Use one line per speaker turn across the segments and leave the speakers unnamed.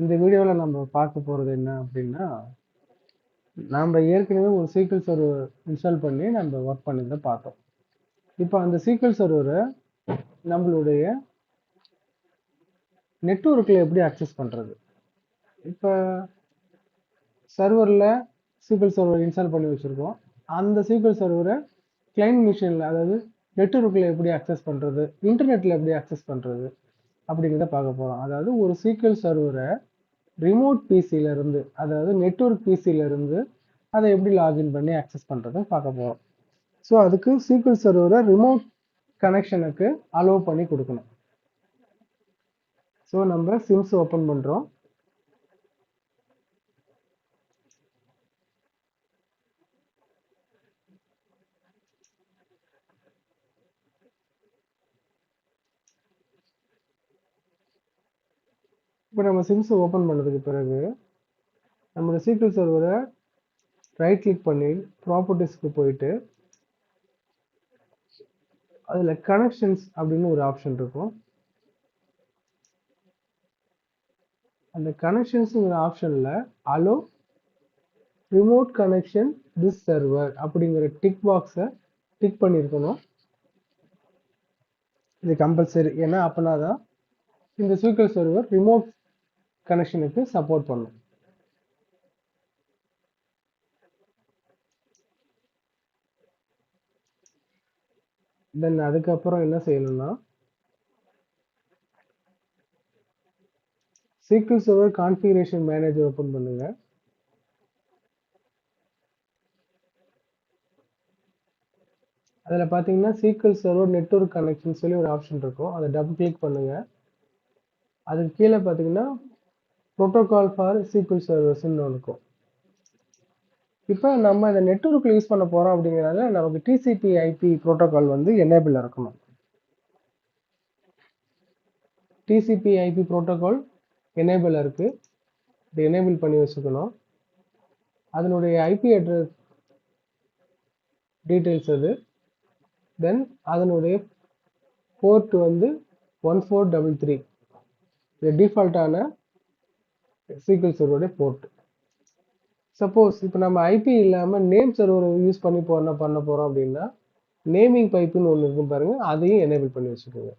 இந்த வீடியோவில் நம்ம பார்க்க போகிறது என்ன அப்படின்னா, நம்ம ஏற்கனவே ஒரு SQL சர்வர் இன்ஸ்டால் பண்ணி நம்ம ஒர்க் பண்ணியிருந்த பார்த்தோம். இப்போ அந்த SQL சர்வரை நம்மளுடைய நெட்வொர்க்கில் எப்படி அக்சஸ் பண்ணுறது? இப்போ சர்வரில் SQL சர்வர் இன்ஸ்டால் பண்ணி வச்சுருக்கோம். அந்த SQL சர்வரை கிளைண்ட் மிஷினில், அதாவது நெட்வொர்க்கில் எப்படி அக்சஸ் பண்ணுறது, இன்டர்நெட்டில் எப்படி அக்சஸ் பண்ணுறது அப்படிங்கிறத பார்க்க போகிறோம். அதாவது ஒரு SQL சர்வரை ரிமோட் பிசியில இருந்து, அதாவது நெட்வொர்க் பிசியில இருந்து அதை எப்படி லாகின் பண்ணி அக்சஸ் பண்ணுறதை பார்க்க போகிறோம். ஸோ அதுக்கு SQL சர்வரை ரிமோட் கனெக்ஷனுக்கு அலோவ் பண்ணி கொடுக்கணும். ஸோ நம்ம சிம்ஸ் ஓப்பன் பண்ணுறோம். இப்போ நம்ம சிம்ஸ் ஓப்பன் பண்ணதுக்கு பிறகு நம்மளோட SQL சர்வரை ரைட் கிளிக் பண்ணி ப்ராப்பர்ட்டிஸ்க்கு போயிட்டு அதில் கனெக்ஷன்ஸ் அப்படின்னு ஒரு ஆப்ஷன் இருக்கும். அந்த கனெக்ஷன்ஸுங்கிற ஆப்ஷனில் allow remote connection this server அப்படிங்கிற டிக் பாக்ஸை டிக் பண்ணியிருக்கணும். இது கம்பல்சரி, ஏன்னா அப்படின்னா தான் இந்த SQL சர்வர் ரிமோட் கனெக்ஷனுக்கு சப்போர்ட் பண்ணும். தென் அதுக்கப்புறம் என்ன செய்யணும்னா, SQL server configuration manager open பண்ணுங்க. அதில் பார்த்தீங்கன்னா SQL சர்வர் நெட்வொர்க் கனெக்ஷன் சொல்லி ஒரு ஆப்ஷன் இருக்கும். அதை டபுள் கிளிக் பண்ணுங்க. அதுக்கு கீழே பார்த்தீங்கன்னா ப்ரோட்டோகால் ஃபார் SQL சர்வர்ஸ்ன்னு இருக்கும். இப்போ நம்ம இந்த நெட்வொர்க்கில் யூஸ் பண்ண போகிறோம் அப்படிங்கிறனால நமக்கு TCP/IP ப்ரோட்டோகால் வந்து எனேபிள் இருக்கணும். TCP/IP ப்ரோட்டோகால் எனேபிள் இருக்குது, இது எனேபிள் பண்ணி வச்சுக்கணும். அதனுடைய ஐபி அட்ரஸ் டீட்டெயில்ஸ் அது. தென் அதனுடைய போர்ட் வந்து 1433, இது டிஃபால்ட்டான SQL சர்வருடைய போர்ட். சப்போஸ் இப்போ நம்ம ஐபி இல்லாமல் நேம் சர்வர் யூஸ் பண்ண போகிறோம் அப்படின்னா நேமிங் பைப்புன்னு ஒன்று இருக்கும் பாருங்க, அதையும் எனேபிள் பண்ணி வச்சுக்கோங்க.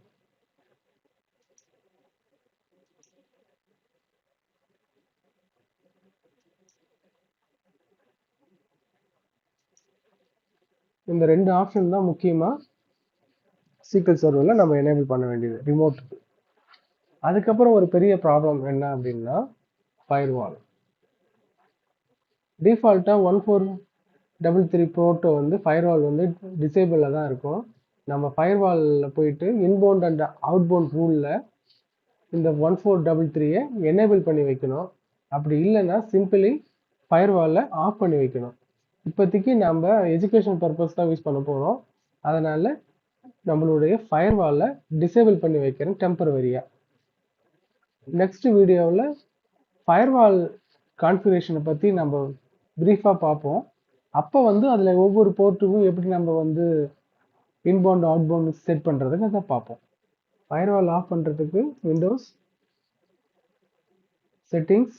இந்த ரெண்டு ஆப்ஷன் தான் முக்கியமாக SQL சர்வரில் நம்ம எனேபிள் பண்ண வேண்டியது ரிமோட்டுக்கு. அதுக்கப்புறம் ஒரு பெரிய ப்ராப்ளம் என்ன அப்படின்னா, ஃபயர்வால். டிஃபால்ட்டாக 1433 போர்ட்டை வந்து ஃபயர்வால் வந்து டிசேபிளில் தான் இருக்கும். நம்ம ஃபயர்வாலில் போயிட்டு இன்பவுண்ட் அண்ட் அவுட்பவுண்ட் ரூலில் இந்த 1433 எனேபிள் பண்ணி வைக்கணும். அப்படி இல்லைன்னா சிம்பிளி ஃபயர்வாலை ஆஃப் பண்ணி வைக்கணும். இப்போதைக்கு நம்ம எஜுகேஷன் பர்பஸ் தான் யூஸ் பண்ண போகிறோம். அதனால் நம்மளுடைய ஃபயர்வாலை டிசேபிள் பண்ணி வைக்கிறேன் டெம்பரவரியாக. நெக்ஸ்ட் வீடியோவில் ஃபயர்வால் கான்ஃபிகரேஷனை பற்றி நம்ம ப்ரீஃபாக பார்ப்போம். அப்போ வந்து அதில் ஒவ்வொரு போர்ட்டுக்கும் எப்படி நம்ம வந்து இன்பவுண்ட் அவுட்பவுண்ட் செட் பண்ணுறதுன்னு அதை பார்ப்போம். ஃபயர்வால் ஆஃப் பண்ணுறதுக்கு Windows settings,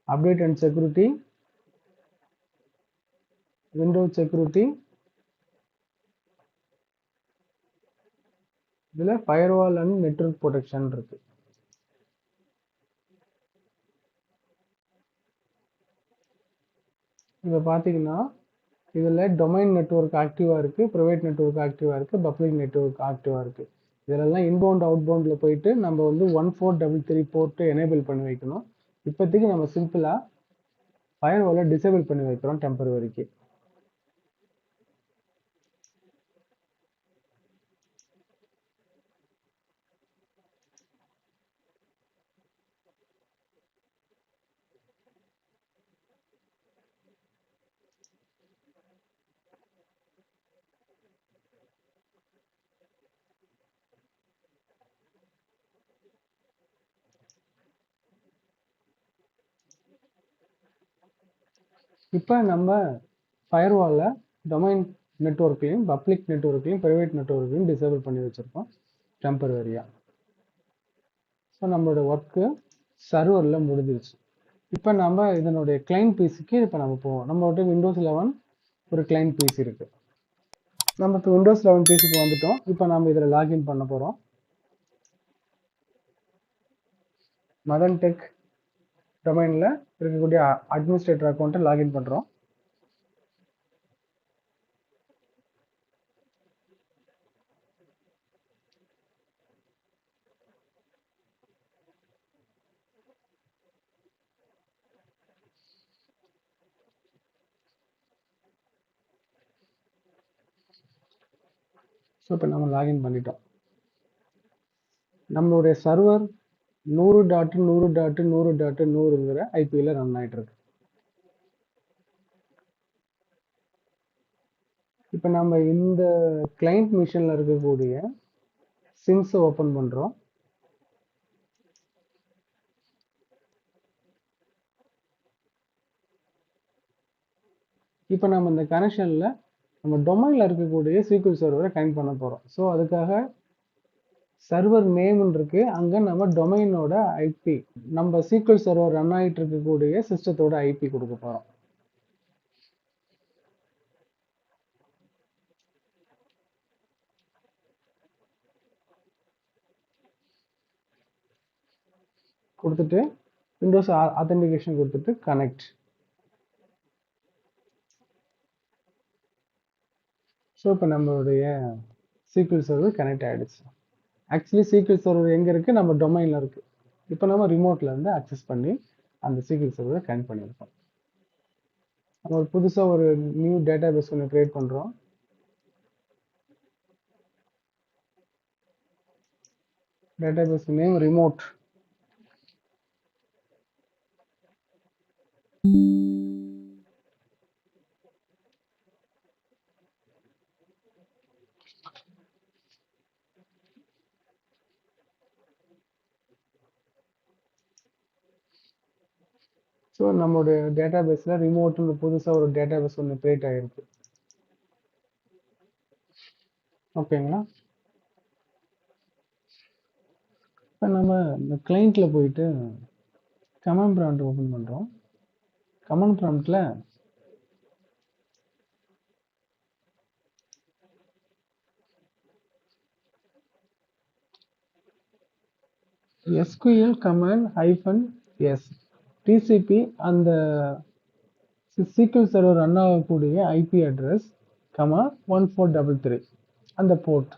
update and security, Windows security, இதில் ஃபயர்வால் அண்ட் நெட்வொர்க் ப்ரொடெக்ஷன் இருக்கு. இப்போ பார்த்தீங்கன்னா இதில் டொமைன் நெட்வொர்க் ஆக்டிவாக இருக்குது, ப்ரைவேட் நெட்வொர்க் ஆக்டிவாக இருக்குது, பப்ளிக் நெட்வொர்க் ஆக்டிவாக இருக்குது. இதெல்லாம் இன்பவுண்ட் அவுட்பவுண்டில் போயிட்டு நம்ம வந்து 1433 போர்ட்டு எனேபிள் பண்ணி வைக்கணும். இப்போதைக்கு நம்ம சிம்பிளாக ஃபயர்வாலை டிசேபிள் பண்ணி வைக்கிறோம் டெம்பரவரிக்கு. இப்போ நம்ம ஃபயர்வாலில் டொமைன் நெட்ஒர்க்கையும் பப்ளிக் நெட்ஒர்க்கையும் ப்ரைவேட் நெட்ஒர்க்கையும் டிசேபிள் பண்ணி வச்சுருக்கோம் டெம்பரரியாக. ஸோ நம்மளோட ஒர்க்கு சர்வரில் முடிஞ்சிருச்சு. இப்போ நம்ம இதனுடைய கிளைண்ட் பிசிக்கு இப்போ நம்ம போவோம். நம்மகிட்ட விண்டோஸ் 11 ஒரு கிளைண்ட் பிசி இருக்குது. நம்ம இப்போ விண்டோஸ் 11 பிசிக்கு வந்துட்டோம். இப்போ நம்ம இதில் லாகின் பண்ண போகிறோம். MathanTech டொமைனில் இருக்கக்கூடிய அட்மினிஸ்ட்ரேட்டர் அக்கௌண்ட்டை லாகின் பண்ணுறோம். ஸோ இப்போ நம்ம லாகின் பண்ணிட்டோம். நம்மளுடைய சர்வர் 100.100.100.100ங்கிற ஐபியில் ரன் ஆகிட்டு இருக்கு. இப்போ நம்ம இந்த கிளைண்ட் மிஷினில் இருக்கக்கூடிய சிங்ஸை ஓப்பன் பண்ணுறோம். இப்போ நம்ம இந்த கனெக்ஷனில் நம்ம டொமைனில் இருக்கக்கூடிய SQL சர்வரை கனெக்ட் பண்ண போகிறோம். ஸோ அதுக்காக சர்வர் நேம்னு இருக்கு, அங்கே நம்ம டொமைனோட ஐபி, நம்ம SQL சர்வர் ரன் ஆகிட்டு இருக்கக்கூடிய சிஸ்டத்தோட ஐபி கொடுக்க போகிறோம். கொடுத்துட்டு விண்டோஸ் ஆத்தென்டிகேஷன் கொடுத்துட்டு கனெக்ட். ஸோ இப்போ நம்மளுடைய SQL சர்வர் கனெக்ட் ஆகிடுச்சு. ஆக்சுவலி SQL சர்வர் எங்கே இருக்குது? நம்ம டொமைனில் இருக்குது. இப்போ நம்ம ரிமோட்டில் இருந்து அக்சஸ் பண்ணி அந்த SQL சர்வரை கனெக்ட் பண்ணியிருக்கோம். நம்ம ஒரு புதுசாக ஒரு நியூ டேட்டா பேஸ் ஒன்று க்ரியேட் பண்ணுறோம். Database name remote. So நம்மளுடைய டேட்டா பேஸில் ரிமோட்னு புதுசாக ஒரு டேட்டா பேஸ் ஒன்று க்ரியேட் ஆகிருக்கு. ஓகேங்களா? இப்போ நம்ம இந்த கிளைண்ட்டில் போயிட்டு கமாண்ட் ப்ராம்ப்ட் ஓப்பன் பண்ணுறோம். கமாண்ட் ப்ராம்ப்டில் SQL command -s TCP அந்த SQL சர்வர் ரன் ஆகக்கூடிய ஐபி அட்ரஸ், 1433 அந்த port,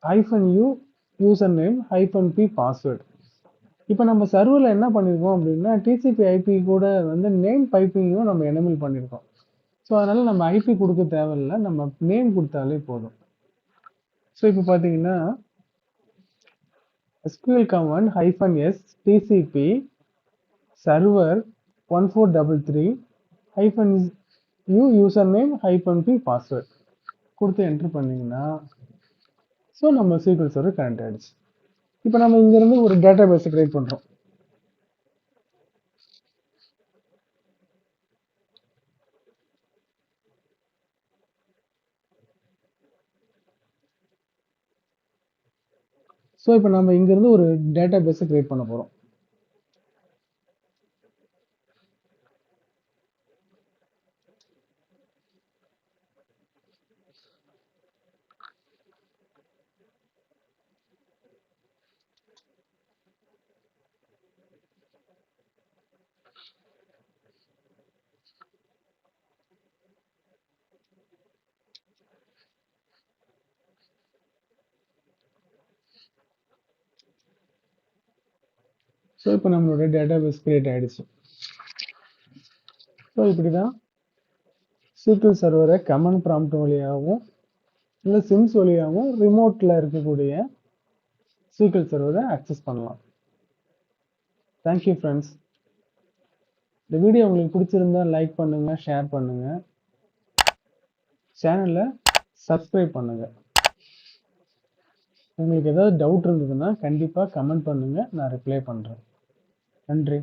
-u user name, -p password. இப்போ நம்ம சர்வரில் என்ன பண்ணியிருக்கோம் அப்படின்னா TCP ஐபி கூட வந்து நேம் பைப்பிங்கும் நம்ம எனேபிள் பண்ணியிருக்கோம். ஸோ அதனால் நம்ம ஐபி கொடுக்க தேவையில்லை, நம்ம நேம் கொடுத்தாலே போதும். ஸோ இப்போ பார்த்தீங்கன்னா SQL command -s TCP server 1433 -u username -p password கொடுத்து என்ட்ரு பண்ணிங்கன்னா ஸோ நம்ம SQL சர்வர் கனெக்ட் ஆகிடுச்சு. இப்போ நம்ம இங்கேருந்து ஒரு டேட்டா பேஸை க்ரியேட் பண்ணுறோம். ஸோ இப்போ நம்ம இங்கேருந்து ஒரு டேட்டா பேஸை க்ரியேட் பண்ண போகிறோம். ஸோ இப்போ நம்மளுடைய டேட்டா பேஸ் க்ரியேட் ஆகிடுச்சு. ஸோ இப்படி தான் SQL சர்வரை கமாண்ட் ப்ராம்ப்ட் வழியாகவும் இல்லை சிம்ஸ் வழியாகவும் ரிமோட்டில் இருக்கக்கூடிய SQL சர்வரை அக்சஸ் பண்ணலாம். Thank you friends. இந்த வீடியோ உங்களுக்கு பிடிச்சிருந்தா லைக் பண்ணுங்கள், ஷேர் பண்ணுங்கள், சேனலை சப்ஸ்கிரைப் பண்ணுங்கள். உங்களுக்கு ஏதாவது டவுட் இருந்ததுன்னா கண்டிப்பாக கமெண்ட் பண்ணுங்கள், நான் ரிப்ளை பண்ணுறேன். நன்றி.